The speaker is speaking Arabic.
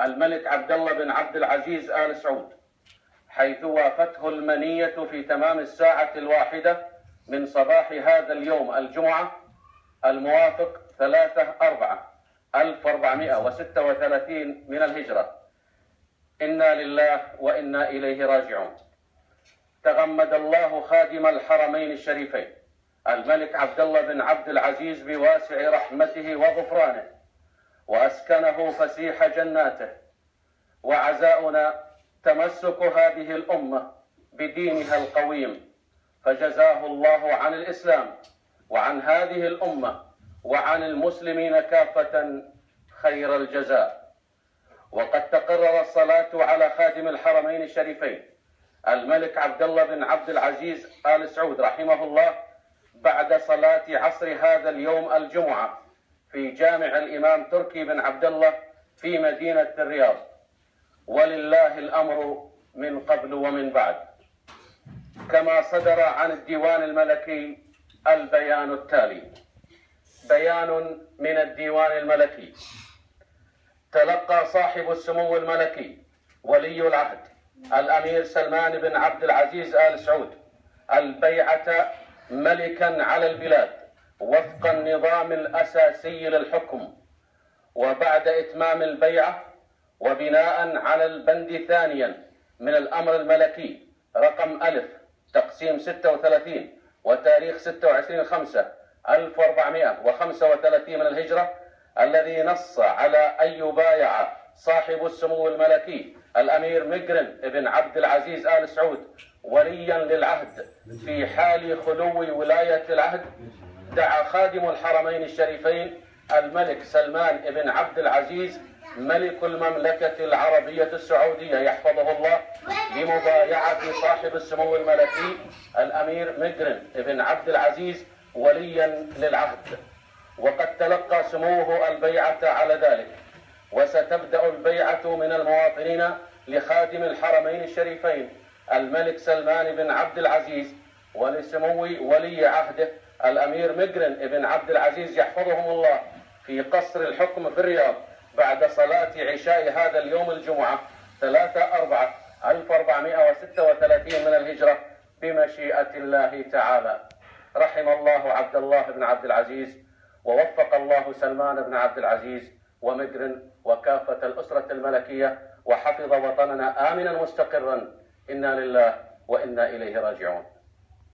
الملك عبد الله بن عبد العزيز آل سعود، حيث وافته المنية في تمام الساعة 1 من صباح هذا اليوم الجمعة الموافق 3/4/1436 من الهجرة. إنا لله وإنا إليه راجعون. تغمد الله خادم الحرمين الشريفين الملك عبد الله بن عبد العزيز بواسع رحمته وغفرانه، وأسكنه فسيح جناته، وعزاؤنا تمسك هذه الأمة بدينها القويم، فجزاه الله عن الإسلام وعن هذه الأمة وعن المسلمين كافة خير الجزاء. وقد تقرر الصلاة على خادم الحرمين الشريفين الملك عبد الله بن عبد العزيز آل سعود رحمه الله بعد صلاة عصر هذا اليوم الجمعة في جامع الإمام تركي بن عبد الله في مدينة الرياض، ولله الأمر من قبل ومن بعد. كما صدر عن الديوان الملكي البيان التالي: بيان من الديوان الملكي. تلقى صاحب السمو الملكي ولي العهد الأمير سلمان بن عبد العزيز آل سعود البيعة ملكا على البلاد وفق النظام الأساسي للحكم، وبعد إتمام البيعة وبناء على البند ثانيا من الأمر الملكي رقم 1000 تقسيم 36 وتاريخ 26/5/1435 من الهجرة، الذي نص على أن يبايع صاحب السمو الملكي الأمير مقرن بن عبد العزيز آل سعود وليا للعهد في حال خلو ولاية العهد، دعا خادم الحرمين الشريفين الملك سلمان بن عبد العزيز ملك المملكة العربية السعودية يحفظه الله لمبايعة صاحب السمو الملكي الأمير مقرن بن عبد العزيز وليا للعهد. وقد تلقى سموه البيعة على ذلك، وستبدأ البيعة من المواطنين لخادم الحرمين الشريفين الملك سلمان بن عبد العزيز ولسمو ولي عهده الأمير مقرن بن عبد العزيز يحفظهم الله في قصر الحكم في الرياض بعد صلاة عشاء هذا اليوم الجمعة 3/4/1436 من الهجرة بمشيئة الله تعالى. رحم الله عبد الله بن عبد العزيز، ووفق الله سلمان بن عبد العزيز ومقرن وكافة الأسرة الملكية، وحفظ وطننا آمنا مستقرا. إنا لله وإنا إليه راجعون.